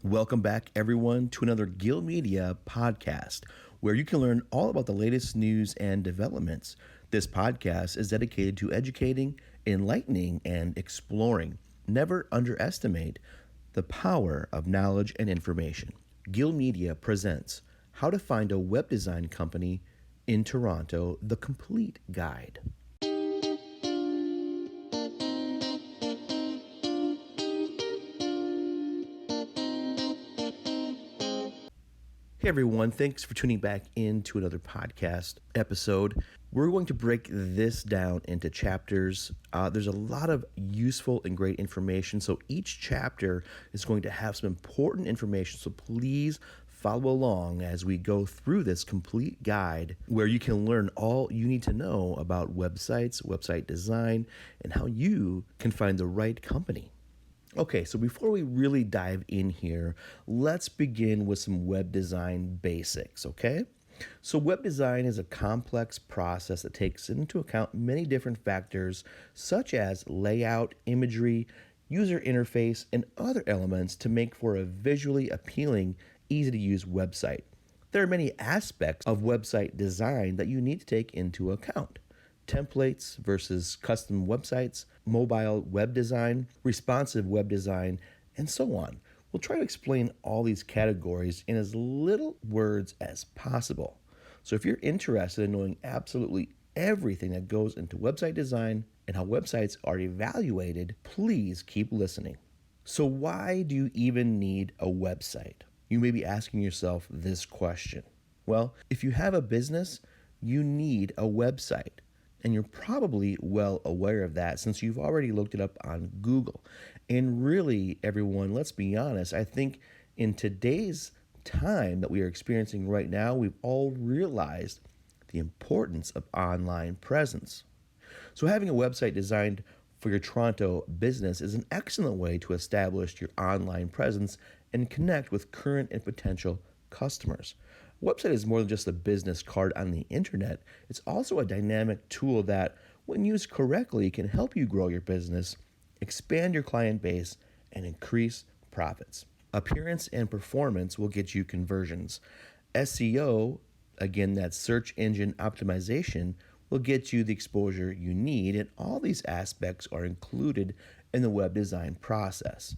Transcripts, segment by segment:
Welcome back, everyone, to another Gilmedia podcast, where you can learn all about the latest news and developments. This podcast is dedicated to educating, enlightening, and exploring. Never underestimate the power of knowledge and information. Gilmedia presents How to Find a Web Design Company in Toronto, the complete guide. Hey everyone, thanks for tuning back into another podcast episode. We're going to break this down into chapters. There's a lot of useful and great information, so each chapter is going to have some important information, so please follow along as we go through this complete guide where you can learn all you need to know about websites, website design, and how you can find the right company. Okay, so before we really dive in here, let's begin with some web design basics, okay? So web design is a complex process that takes into account many different factors such as layout, imagery, user interface, and other elements to make for a visually appealing, easy-to-use website. There are many aspects of website design that you need to take into account. Templates versus custom websites, mobile web design, responsive web design, and so on. We'll try to explain all these categories in as little words as possible. So if you're interested in knowing absolutely everything that goes into website design and how websites are evaluated, please keep listening. So why do you even need a website? You may be asking yourself this question. Well, if you have a business, you need a website. And you're probably well aware of that since you've already looked it up on Google. And really, everyone, let's be honest, I think in today's time that we are experiencing right now, we've all realized the importance of online presence. So having a website designed for your Toronto business is an excellent way to establish your online presence and connect with current and potential customers. A website is more than just a business card on the internet. It's also a dynamic tool that, when used correctly, can help you grow your business, expand your client base, and increase profits. Appearance and performance will get you conversions. SEO, again, that's search engine optimization, will get you the exposure you need, and all these aspects are included in the web design process.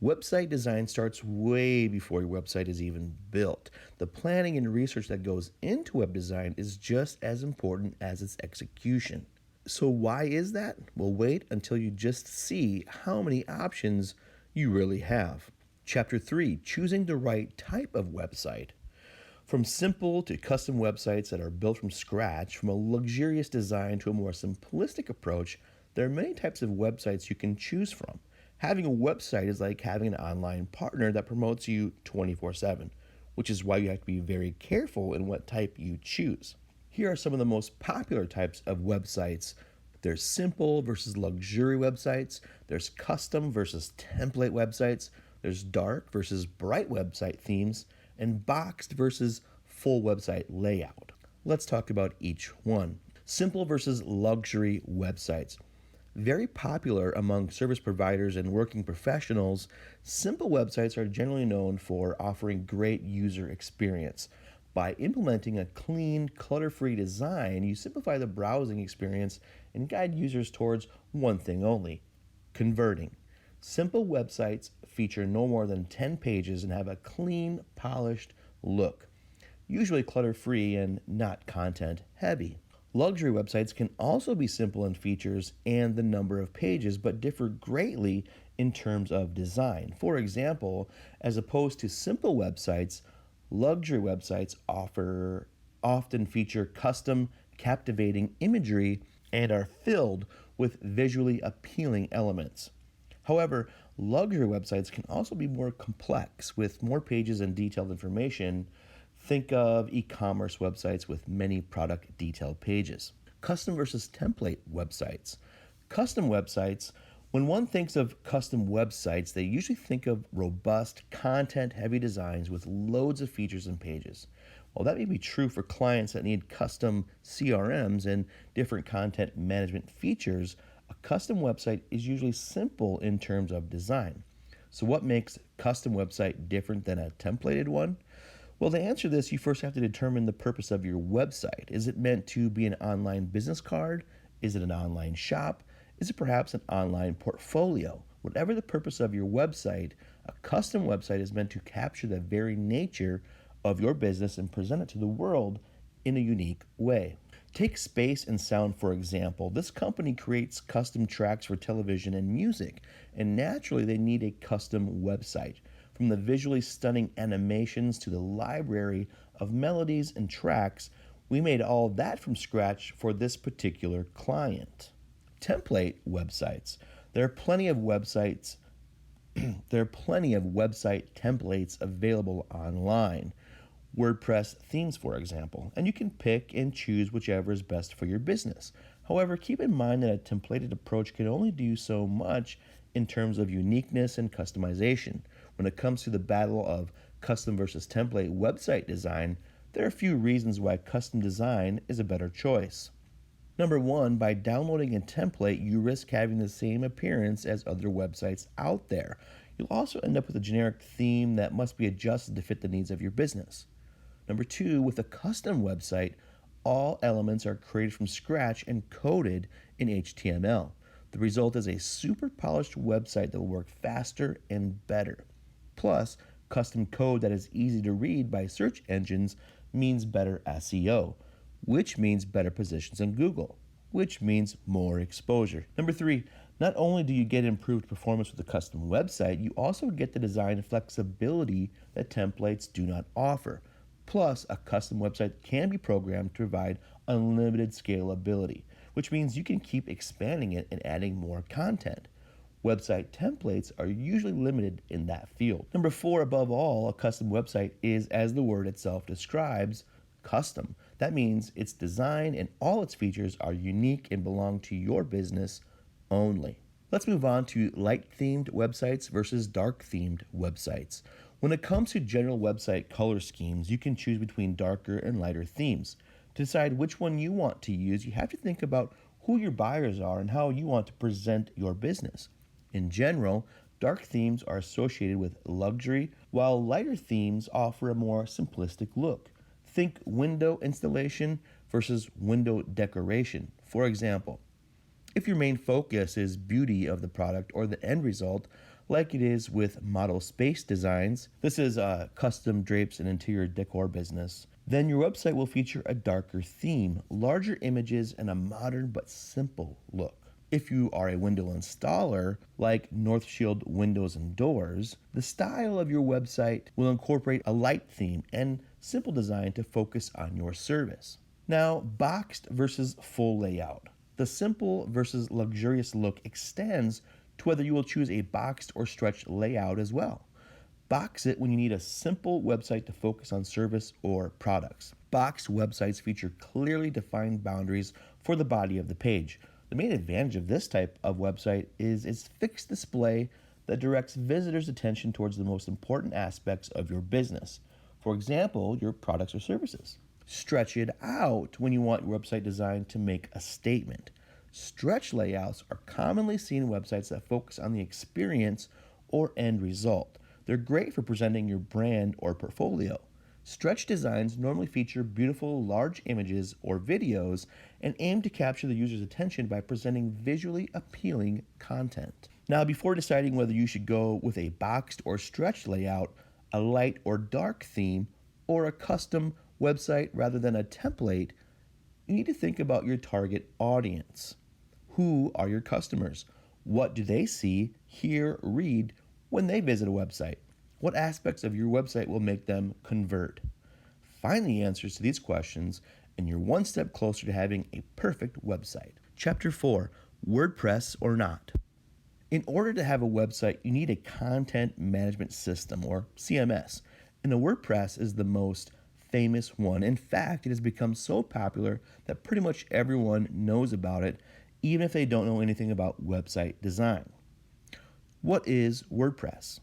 Website design starts way before your website is even built. The planning and research that goes into web design is just as important as its execution. So why is that? Well, wait until you just see how many options you really have. Chapter 3, choosing the right type of website. From simple to custom websites that are built from scratch, from a luxurious design to a more simplistic approach, there are many types of websites you can choose from. Having a website is like having an online partner that promotes you 24/7, which is why you have to be very careful in what type you choose. Here are some of the most popular types of websites. There's simple versus luxury websites. There's custom versus template websites. There's dark versus bright website themes, and boxed versus full website layout. Let's talk about each one. Simple versus luxury websites. Very popular among service providers and working professionals, simple websites are generally known for offering great user experience. By implementing a clean, clutter-free design, you simplify the browsing experience and guide users towards one thing only: converting. Simple websites feature no more than 10 pages and have a clean, polished look, usually clutter-free and not content-heavy. Luxury websites can also be simple in features and the number of pages, but differ greatly in terms of design. For example, as opposed to simple websites, luxury websites often feature custom, captivating imagery and are filled with visually appealing elements. However, luxury websites can also be more complex with more pages and detailed information. Think of e-commerce websites with many product detail pages. Custom versus template websites. Custom websites, when one thinks of custom websites, they usually think of robust, content-heavy designs with loads of features and pages. While that may be true for clients that need custom CRMs and different content management features, a custom website is usually simple in terms of design. So what makes a custom website different than a templated one? Well, to answer this, you first have to determine the purpose of your website. Is it meant to be an online business card? Is it an online shop? Is it perhaps an online portfolio? Whatever the purpose of your website, a custom website is meant to capture the very nature of your business and present it to the world in a unique way. Take Space and Sound, for example. This company creates custom tracks for television and music, and naturally they need a custom website. From the visually stunning animations to the library of melodies and tracks, we made all of that from scratch for this particular client. Template websites. There are plenty of website templates available online. WordPress themes, for example, and you can pick and choose whichever is best for your business. However, keep in mind that a templated approach can only do so much in terms of uniqueness and customization. When it comes to the battle of custom versus template website design, there are a few reasons why custom design is a better choice. Number one, by downloading a template, you risk having the same appearance as other websites out there. You'll also end up with a generic theme that must be adjusted to fit the needs of your business. Number two, with a custom website, all elements are created from scratch and coded in HTML. The result is a super polished website that will work faster and better. Plus, custom code that is easy to read by search engines means better SEO, which means better positions in Google, which means more exposure. Number three, not only do you get improved performance with a custom website, you also get the design flexibility that templates do not offer. Plus, a custom website can be programmed to provide unlimited scalability, which means you can keep expanding it and adding more content. Website templates are usually limited in that field. Number four, above all, a custom website is, as the word itself describes, custom. That means its design and all its features are unique and belong to your business only. Let's move on to light-themed websites versus dark-themed websites. When it comes to general website color schemes, you can choose between darker and lighter themes. To decide which one you want to use, you have to think about who your buyers are and how you want to present your business. In general, dark themes are associated with luxury, while lighter themes offer a more simplistic look. Think window installation versus window decoration. For example, if your main focus is beauty of the product or the end result, like it is with Model Space Designs, this is a custom drapes and interior decor business, then your website will feature a darker theme, larger images, and a modern but simple look. If you are a window installer, like North Shield Windows and Doors, the style of your website will incorporate a light theme and simple design to focus on your service. Now, boxed versus full layout. The simple versus luxurious look extends to whether you will choose a boxed or stretched layout as well. Box it when you need a simple website to focus on service or products. Boxed websites feature clearly defined boundaries for the body of the page. The main advantage of this type of website is its fixed display that directs visitors' attention towards the most important aspects of your business. For example, your products or services. Stretch it out when you want your website designed to make a statement. Stretch layouts are commonly seen in websites that focus on the experience or end result. They're great for presenting your brand or portfolio. Stretch designs normally feature beautiful large images or videos and aim to capture the user's attention by presenting visually appealing content. Now, before deciding whether you should go with a boxed or stretched layout, a light or dark theme, or a custom website rather than a template, you need to think about your target audience. Who are your customers? What do they see, hear, read when they visit a website? What aspects of your website will make them convert? Find the answers to these questions, and you're one step closer to having a perfect website. Chapter 4, WordPress or not. In order to have a website, you need a content management system, or CMS, and the WordPress is the most famous one. In fact, it has become so popular that pretty much everyone knows about it, even if they don't know anything about website design. What is WordPress?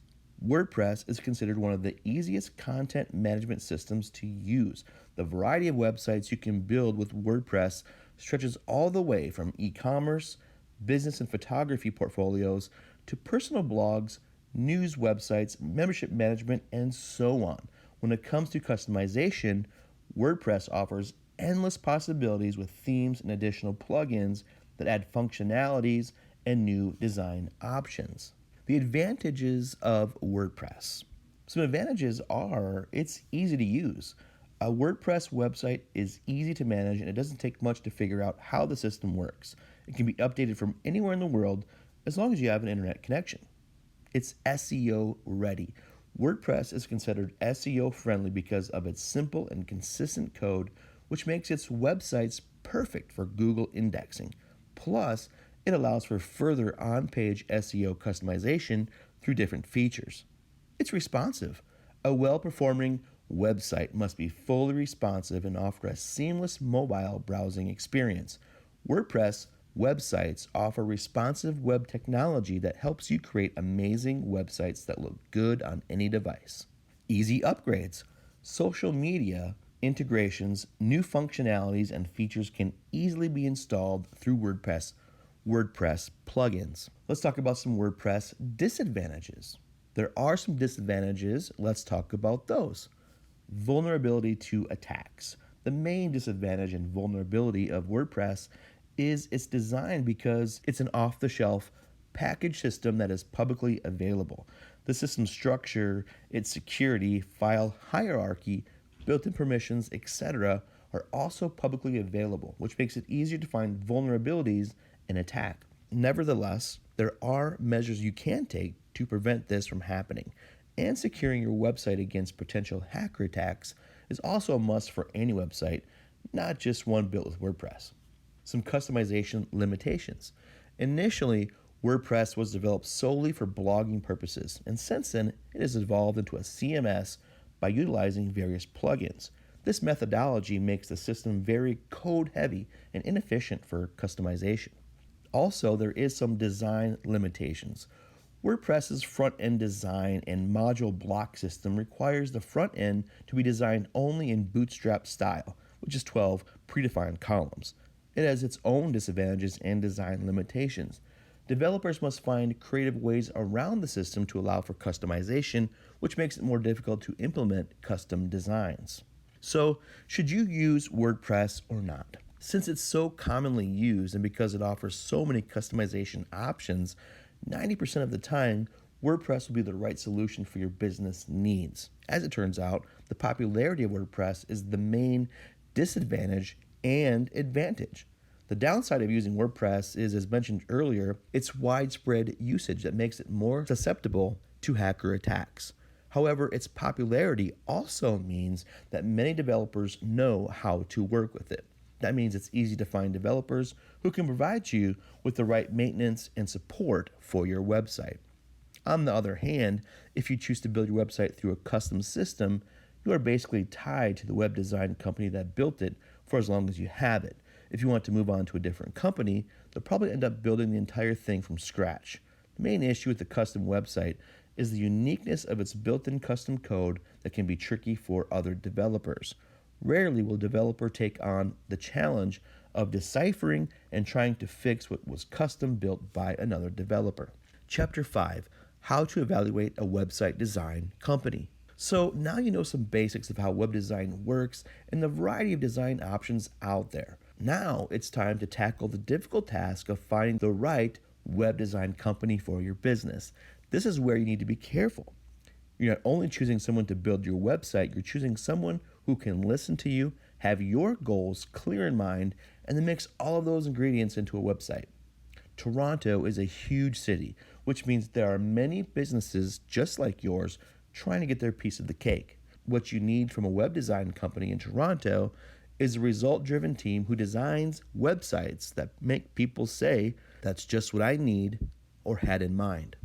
WordPress is considered one of the easiest content management systems to use. The variety of websites you can build with WordPress stretches all the way from e-commerce, business and photography portfolios, to personal blogs news websites, membership management, and so on. When it comes to customization, WordPress offers endless possibilities with themes and additional plugins that add functionalities and new design options. The advantages of WordPress. Some advantages are it's easy to use. A WordPress website is easy to manage and it doesn't take much to figure out how the system works. It can be updated from anywhere in the world as long as you have an internet connection. It's SEO ready. WordPress is considered SEO friendly because of its simple and consistent code, which makes its websites perfect for Google indexing. Plus, it allows for further on-page SEO customization through different features. It's responsive. A well-performing website must be fully responsive and offer a seamless mobile browsing experience. WordPress websites offer responsive web technology that helps you create amazing websites that look good on any device. Easy upgrades. Social media integrations, new functionalities, and features can easily be installed through WordPress plugins. Let's talk about some WordPress disadvantages. There are some disadvantages. Let's talk about those. Vulnerability to attacks. The main disadvantage and vulnerability of WordPress is its design because it's an off-the-shelf package system that is publicly available. The system structure, its security, file hierarchy, built-in permissions, etc. are also publicly available, which makes it easier to find vulnerabilities and attack. Nevertheless, there are measures you can take to prevent this from happening, and securing your website against potential hacker attacks is also a must for any website, not just one built with WordPress. Some customization limitations. Initially, WordPress was developed solely for blogging purposes, and since then, it has evolved into a CMS by utilizing various plugins. This methodology makes the system very code-heavy and inefficient for customization. Also, there is some design limitations. WordPress's front-end design and module block system requires the front end to be designed only in Bootstrap style, which is 12 predefined columns. It has its own disadvantages and design limitations. Developers must find creative ways around the system to allow for customization, which makes it more difficult to implement custom designs. So, should you use WordPress or not? Since it's so commonly used and because it offers so many customization options, 90% of the time, WordPress will be the right solution for your business needs. As it turns out, the popularity of WordPress is the main disadvantage and advantage. The downside of using WordPress is, as mentioned earlier, its widespread usage that makes it more susceptible to hacker attacks. However, its popularity also means that many developers know how to work with it. That means it's easy to find developers who can provide you with the right maintenance and support for your website. On the other hand, if you choose to build your website through a custom system, you are basically tied to the web design company that built it for as long as you have it. If you want to move on to a different company, they'll probably end up building the entire thing from scratch. The main issue with the custom website is the uniqueness of its built-in custom code that can be tricky for other developers. Rarely will a developer take on the challenge of deciphering and trying to fix what was custom built by another developer. Chapter 5, How to Evaluate a Website Design Company. So now you know some basics of how web design works and the variety of design options out there. Now it's time to tackle the difficult task of finding the right web design company for your business. This is where you need to be careful. You're not only choosing someone to build your website, you're choosing someone who can listen to you, have your goals clear in mind, and then mix all of those ingredients into a website. Toronto is a huge city, which means there are many businesses just like yours trying to get their piece of the cake. What you need from a web design company in Toronto is a result-driven team who designs websites that make people say, "That's just what I need," or had in mind.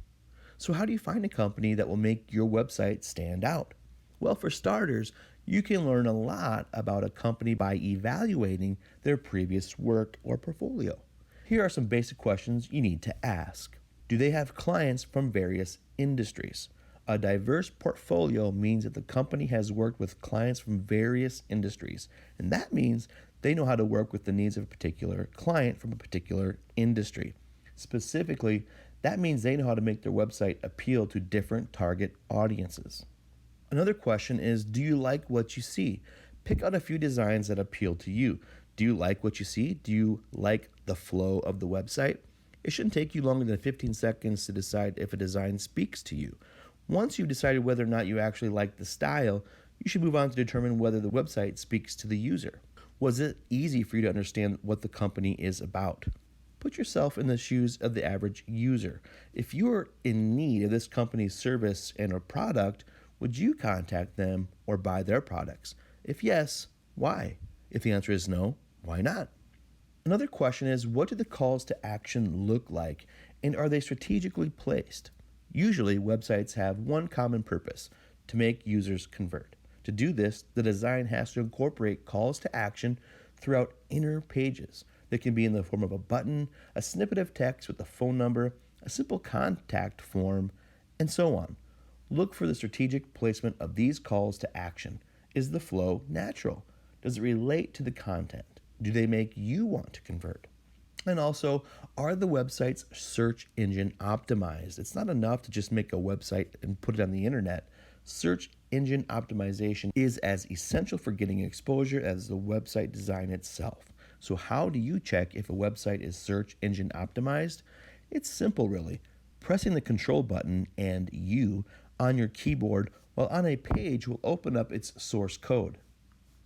So how do you find a company that will make your website stand out? Well, for starters, you can learn a lot about a company by evaluating their previous work or portfolio. Here are some basic questions you need to ask. Do they have clients from various industries? A diverse portfolio means that the company has worked with clients from various industries, and that means they know how to work with the needs of a particular client from a particular industry. Specifically, That means they know how to make their website appeal to different target audiences. Another question is, do you like what you see? Pick out a few designs that appeal to you. Do you like what you see? Do you like the flow of the website? It shouldn't take you longer than 15 seconds to decide if a design speaks to you. Once you've decided whether or not you actually like the style, you should move on to determine whether the website speaks to the user. Was it easy for you to understand what the company is about? Put yourself in the shoes of the average user. If you are in need of this company's service and or product, would you contact them or buy their products? If yes, why? If the answer is no, why not? Another question is, what do the calls to action look like, and are they strategically placed? Usually, websites have one common purpose: to make users convert. To do this, the design has to incorporate calls to action throughout inner pages. They can be in the form of a button, a snippet of text with a phone number, a simple contact form, and so on. Look for the strategic placement of these calls to action. Is the flow natural? Does it relate to the content? Do they make you want to convert? And also, are the websites search engine optimized? It's not enough to just make a website and put it on the internet. Search engine optimization is as essential for getting exposure as the website design itself. So how do you check if a website is search engine optimized? It's simple, really. Pressing the control button and U on your keyboard while on a page will open up its source code.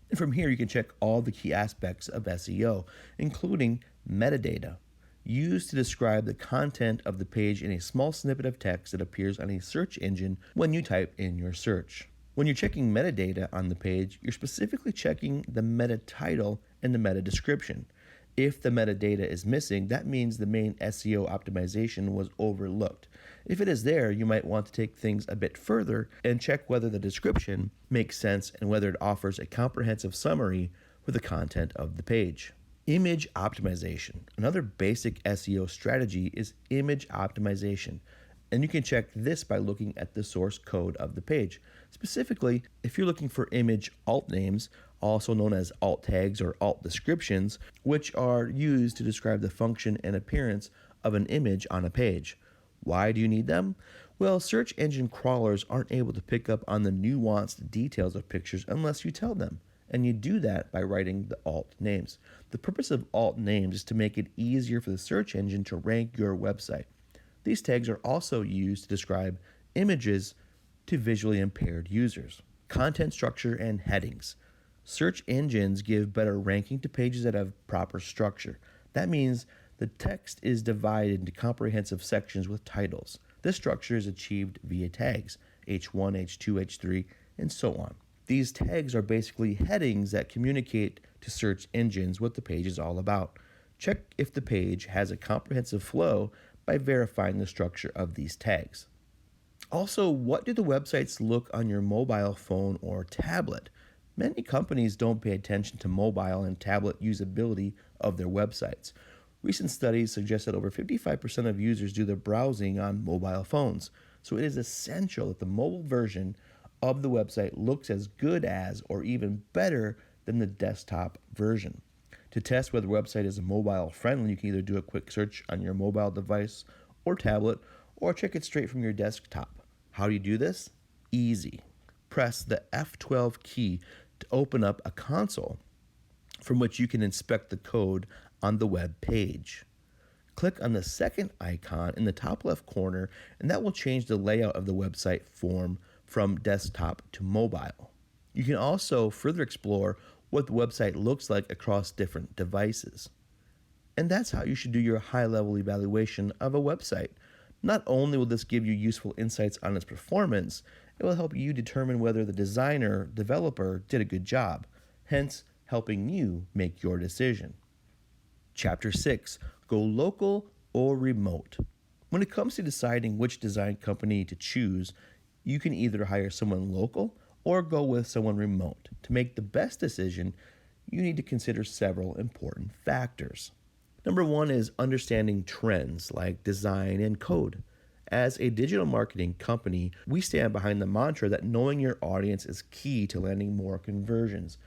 And from here, you can check all the key aspects of SEO, including metadata, used to describe the content of the page in a small snippet of text that appears on a search engine when you type in your search. When you're checking metadata on the page, you're specifically checking the meta title and the meta description. If the metadata is missing, that means the main SEO optimization was overlooked. If it is there, you might want to take things a bit further and check whether the description makes sense and whether it offers a comprehensive summary for the content of the page. Image optimization. Another basic SEO strategy is image optimization, and you can check this by looking at the source code of the page. Specifically, if you're looking for image alt names, also known as alt tags or alt descriptions, which are used to describe the function and appearance of an image on a page. Why do you need them? Well, search engine crawlers aren't able to pick up on the nuanced details of pictures unless you tell them, and you do that by writing the alt names. The purpose of alt names is to make it easier for the search engine to rank your website. These tags are also used to describe images to visually impaired users. Content structure and headings. Search engines give better ranking to pages that have proper structure. That means the text is divided into comprehensive sections with titles. This structure is achieved via tags, H1, H2, H3, and so on. These tags are basically headings that communicate to search engines what the page is all about. Check if the page has a comprehensive flow by verifying the structure of these tags. Also, what do the websites look on your mobile phone or tablet? Many companies don't pay attention to mobile and tablet usability of their websites. Recent studies suggest that over 55% of users do their browsing on mobile phones, so it is essential that the mobile version of the website looks as good as or even better than the desktop version. To test whether the website is mobile friendly, you can either do a quick search on your mobile device or tablet, or check it straight from your desktop. How do you do this? Easy. Press the F12 key to open up a console from which you can inspect the code on the web page. Click on the second icon in the top left corner, and that will change the layout of the website form from desktop to mobile. You can also further explore what the website looks like across different devices. And that's how you should do your high-level evaluation of a website. Not only will this give you useful insights on its performance, it will help you determine whether the designer, developer did a good job, hence helping you make your decision. Chapter 6, Go Local or Remote. When it comes to deciding which design company to choose, you can either hire someone local or go with someone remote. To make the best decision, you need to consider several important factors. Number one is understanding trends like design and code. As a digital marketing company, we stand behind the mantra that knowing your audience is key to landing more conversions.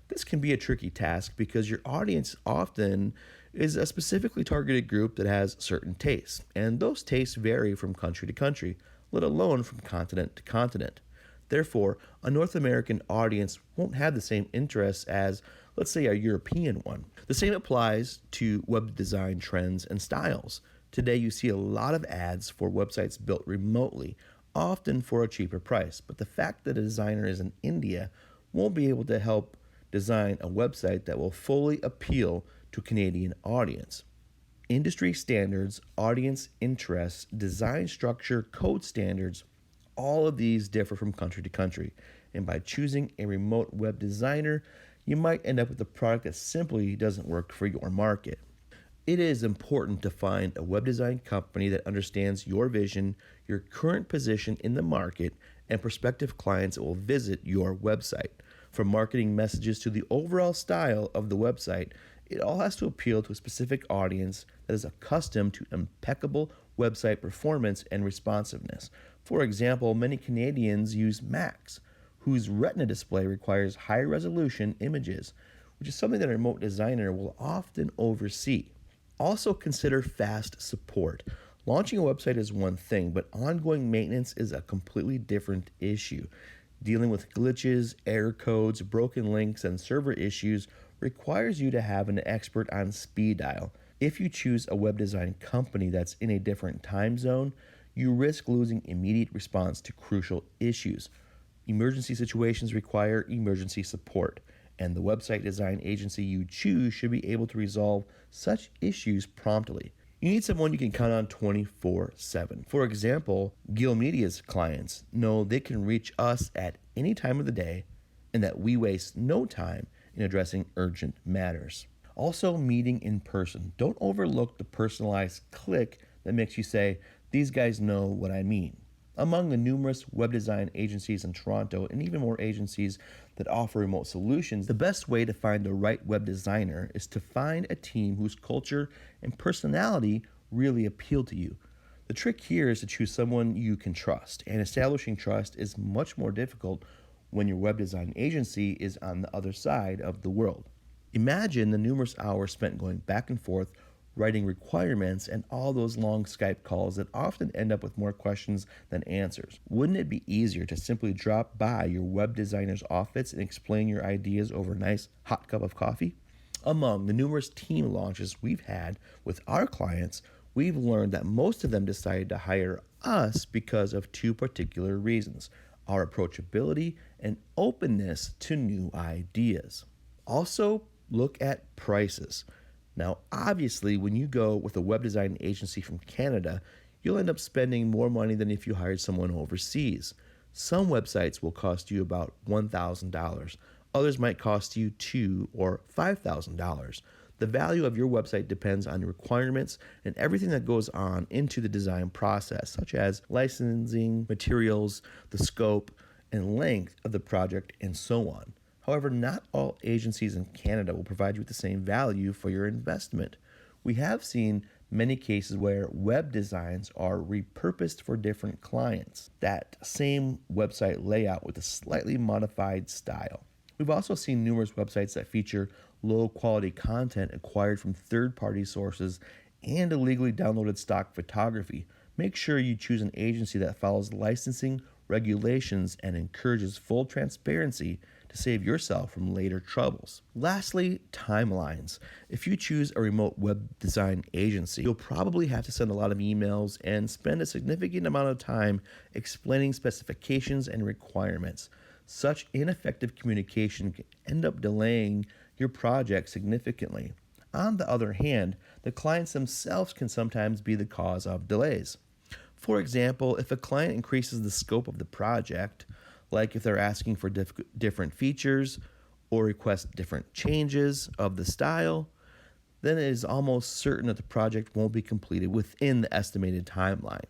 This can be a tricky task because your audience often is a specifically targeted group that has certain tastes, and those tastes vary from country to country, let alone from continent to continent. Therefore, a North American audience won't have the same interests as, let's say, a European one. The same applies to web design trends and styles. Today, you see a lot of ads for websites built remotely, often for a cheaper price, but the fact that a designer is in India won't be able to help design a website that will fully appeal to a Canadian audience. Industry standards, audience interests, design structure, code standards, all of these differ from country to country. And by choosing a remote web designer, you might end up with a product that simply doesn't work for your market. It is important to find a web design company that understands your vision, your current position in the market, and prospective clients that will visit your website. From marketing messages to the overall style of the website, it all has to appeal to a specific audience that is accustomed to impeccable website performance and responsiveness. For example, many Canadians use Macs, whose Retina display requires high resolution images, which is something that a remote designer will often oversee. Also consider fast support. Launching a website is one thing, but ongoing maintenance is a completely different issue. Dealing with glitches, error codes, broken links, and server issues requires you to have an expert on speed dial. If you choose a web design company that's in a different time zone, you risk losing immediate response to crucial issues. Emergency situations require emergency support, and the website design agency you choose should be able to resolve such issues promptly. You need someone you can count on 24/7. For example, Gilmedia's clients know they can reach us at any time of the day and that we waste no time in addressing urgent matters. Also, meeting in person. Don't overlook the personalized click that makes you say, "These guys know what I mean." Among the numerous web design agencies in Toronto and even more agencies that offer remote solutions, the best way to find the right web designer is to find a team whose culture and personality really appeal to you. The trick here is to choose someone you can trust, and establishing trust is much more difficult when your web design agency is on the other side of the world. Imagine the numerous hours spent going back and forth writing requirements and all those long Skype calls that often end up with more questions than answers. Wouldn't it be easier to simply drop by your web designer's office and explain your ideas over a nice hot cup of coffee? Among the numerous team launches we've had with our clients, we've learned that most of them decided to hire us because of two particular reasons: our approachability and openness to new ideas. Also, look at prices. Now, obviously, when you go with a web design agency from Canada, you'll end up spending more money than if you hired someone overseas. Some websites will cost you about $1,000. Others might cost you $2,000 or $5,000. The value of your website depends on the requirements and everything that goes on into the design process, such as licensing, materials, the scope, and length of the project, and so on. However, not all agencies in Canada will provide you with the same value for your investment. We have seen many cases where web designs are repurposed for different clients, that same website layout with a slightly modified style. We've also seen numerous websites that feature low-quality content acquired from third-party sources and illegally downloaded stock photography. Make sure you choose an agency that follows licensing regulations and encourages full transparency to save yourself from later troubles. Lastly, timelines. If you choose a remote web design agency, you'll probably have to send a lot of emails and spend a significant amount of time explaining specifications and requirements. Such ineffective communication can end up delaying your project significantly. On the other hand, the clients themselves can sometimes be the cause of delays. For example, if a client increases the scope of the project, like if they're asking for different features or request different changes of the style, then it is almost certain that the project won't be completed within the estimated timeline.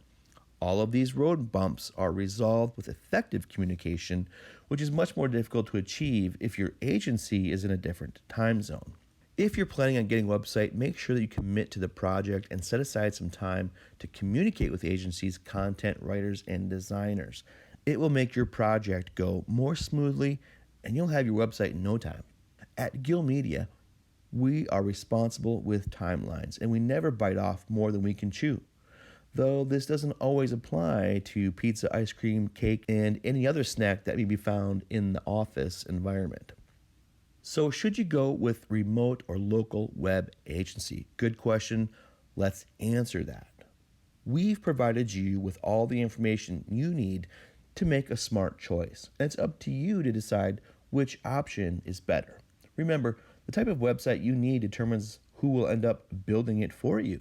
All of these road bumps are resolved with effective communication, which is much more difficult to achieve if your agency is in a different time zone. If you're planning on getting a website, make sure that you commit to the project and set aside some time to communicate with agencies, content writers, and designers. It will make your project go more smoothly, and you'll have your website in no time. At Gilmedia, We are responsible with timelines, and we never bite off more than we can chew. Though this doesn't always apply to pizza, ice cream, cake, and any other snack that may be found in the office environment. So, should you go with remote or local web agency? Good question. Let's answer that. We've provided you with all the information you need to make a smart choice. And it's up to you to decide which option is better. Remember, the type of website you need determines who will end up building it for you.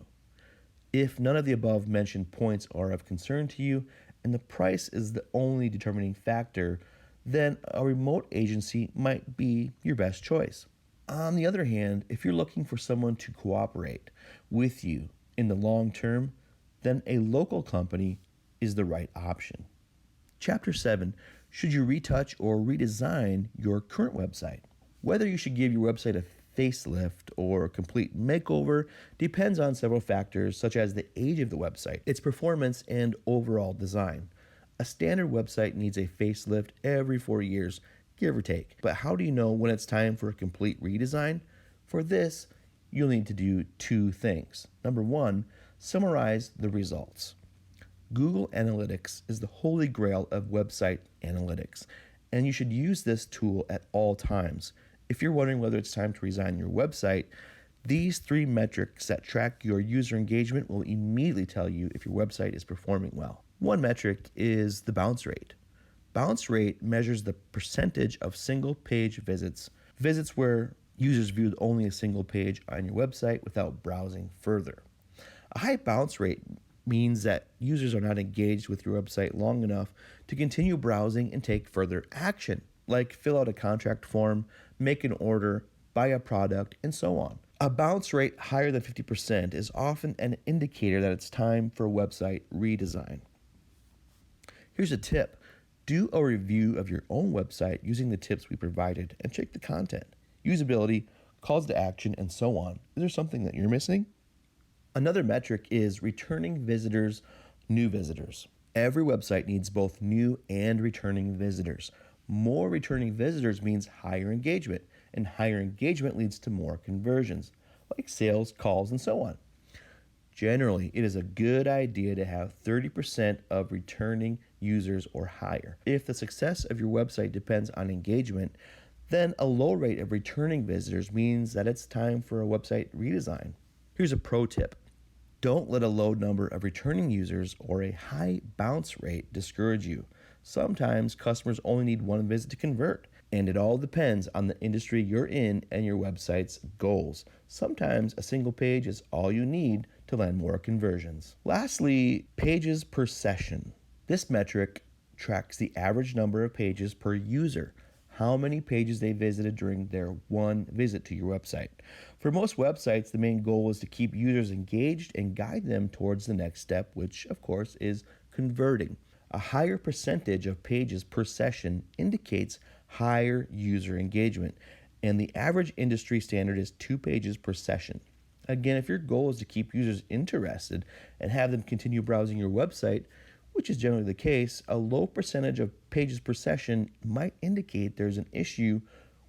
If none of the above mentioned points are of concern to you and the price is the only determining factor, then a remote agency might be your best choice. On the other hand, if you're looking for someone to cooperate with you in the long term, then a local company is the right option. Chapter 7, should you retouch or redesign your current website? Whether you should give your website a facelift or a complete makeover depends on several factors such as the age of the website, its performance, and overall design. A standard website needs a facelift every 4 years, give or take. But how do you know when it's time for a complete redesign? For this, you'll need to do two things. Number one, summarize the results. Google Analytics is the holy grail of website analytics, and you should use this tool at all times. If you're wondering whether it's time to redesign your website, these 3 metrics that track your user engagement will immediately tell you if your website is performing well. One metric is the bounce rate. Bounce rate measures the percentage of single page visits where users viewed only a single page on your website without browsing further. A high bounce rate means that users are not engaged with your website long enough to continue browsing and take further action, like fill out a contract form, make an order, buy a product, and so on. A bounce rate higher than 50% is often an indicator that it's time for a website redesign. Here's a tip. Do a review of your own website using the tips we provided and check the content, usability, calls to action, and so on. Is there something that you're missing? Another metric is returning visitors, new visitors. Every website needs both new and returning visitors. More returning visitors means higher engagement, and higher engagement leads to more conversions, like sales, calls, and so on. Generally, it is a good idea to have 30% of returning users or higher. If the success of your website depends on engagement, then a low rate of returning visitors means that it's time for a website redesign. Here's a pro tip. Don't let a low number of returning users or a high bounce rate discourage you. Sometimes customers only need one visit to convert, and it all depends on the industry you're in and your website's goals. Sometimes a single page is all you need to land more conversions. Lastly, pages per session. This metric tracks the average number of pages per user, how many pages they visited during their one visit to your website. For most websites, the main goal is to keep users engaged and guide them towards the next step, which of course is converting. A higher percentage of pages per session indicates higher user engagement, and the average industry standard is 2 pages per session. Again, if your goal is to keep users interested and have them continue browsing your website, which is generally the case, a low percentage of pages per session might indicate there's an issue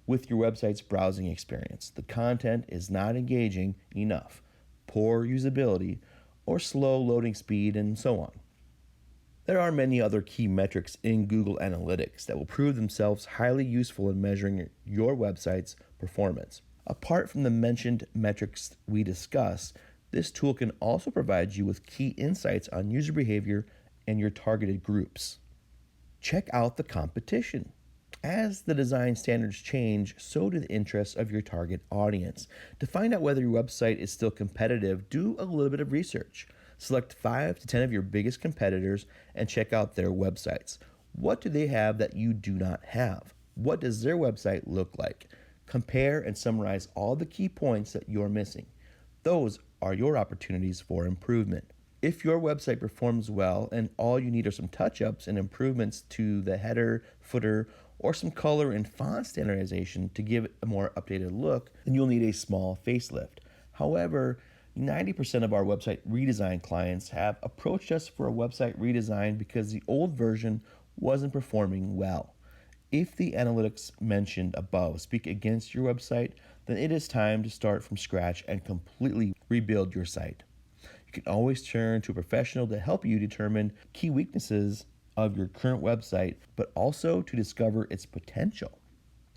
with your website's browsing experience. The content is not engaging enough, poor usability, or slow loading speed, and so on. There are many other key metrics in Google Analytics that will prove themselves highly useful in measuring your website's performance. Apart from the mentioned metrics we discussed, this tool can also provide you with key insights on user behavior and your targeted groups. Check out the competition. As the design standards change, so do the interests of your target audience. To find out whether your website is still competitive, do a little bit of research. Select 5 to 10 of your biggest competitors and check out their websites. What do they have that you do not have? What does their website look like? Compare and summarize all the key points that you're missing. Those are your opportunities for improvement. If your website performs well and all you need are some touch-ups and improvements to the header, footer, or some color and font standardization to give it a more updated look, then you'll need a small facelift. However, 90% of our website redesign clients have approached us for a website redesign because the old version wasn't performing well. If the analytics mentioned above speak against your website, then it is time to start from scratch and completely rebuild your site. You can always turn to a professional to help you determine key weaknesses of your current website, but also to discover its potential.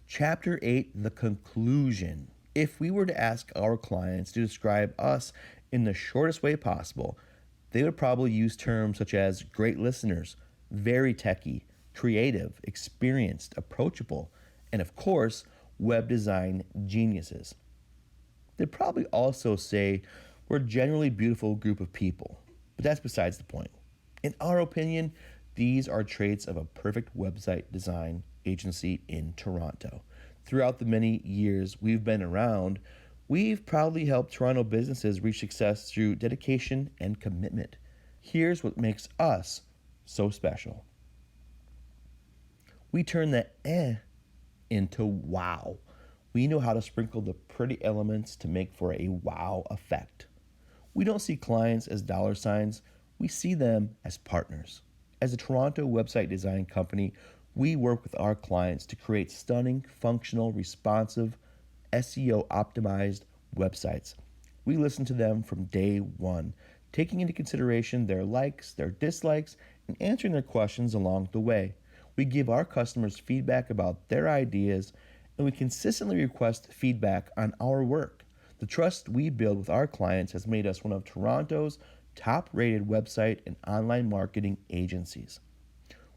Chapter 8, the conclusion. If we were to ask our clients to describe us in the shortest way possible, they would probably use terms such as great listeners, very techy, creative, experienced, approachable, and of course, web design geniuses. They'd probably also say we're a generally beautiful group of people, but that's besides the point. In our opinion, these are traits of a perfect website design agency in Toronto. Throughout the many years we've been around, we've proudly helped Toronto businesses reach success through dedication and commitment. Here's what makes us so special. We turn the into wow. We know how to sprinkle the pretty elements to make for a wow effect. We don't see clients as dollar signs, we see them as partners. As a Toronto website design company, we work with our clients to create stunning, functional, responsive, SEO optimized websites. We listen to them from day one, taking into consideration their likes, their dislikes, and answering their questions along the way. We give our customers feedback about their ideas, and we consistently request feedback on our work. The trust we build with our clients has made us one of Toronto's top-rated website and online marketing agencies.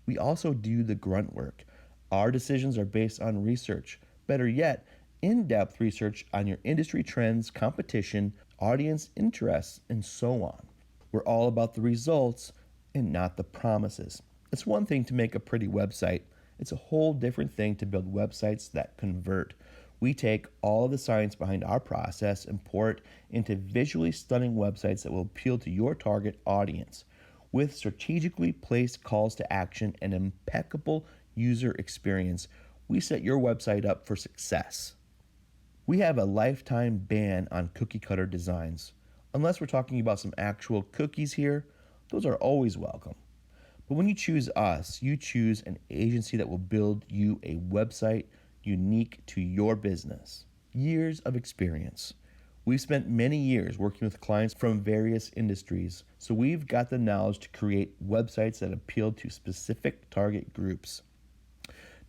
We also do the grunt work. Our decisions are based on research. Better yet, in-depth research on your industry trends, competition, audience interests, and so on. We're all about the results and not the promises. It's one thing to make a pretty website. It's a whole different thing to build websites that convert. We take all of the science behind our process and pour it into visually stunning websites that will appeal to your target audience. With strategically placed calls to action and impeccable user experience, we set your website up for success. We have a lifetime ban on cookie cutter designs. Unless we're talking about some actual cookies here, those are always welcome. But when you choose us, you choose an agency that will build you a website unique to your business. Years of experience. We've spent many years working with clients from various industries, so we've got the knowledge to create websites that appeal to specific target groups.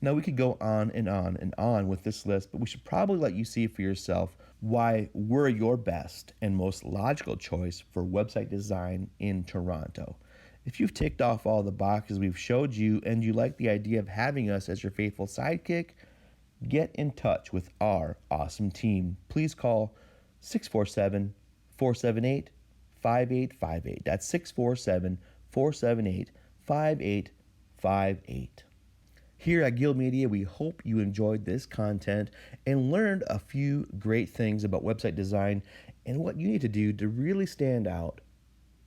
Now we could go on and on and on with this list, but we should probably let you see for yourself why we're your best and most logical choice for website design in Toronto. If you've ticked off all the boxes we've showed you and you like the idea of having us as your faithful sidekick, get in touch with our awesome team. Please call 647-478-5858. That's 647-478-5858. Here at Gilmedia, we hope you enjoyed this content and learned a few great things about website design and what you need to do to really stand out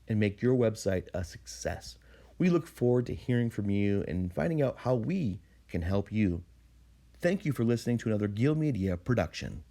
and make your website a success. We look forward to hearing from you and finding out how we can help you. Thank you for listening to another Gilmedia production.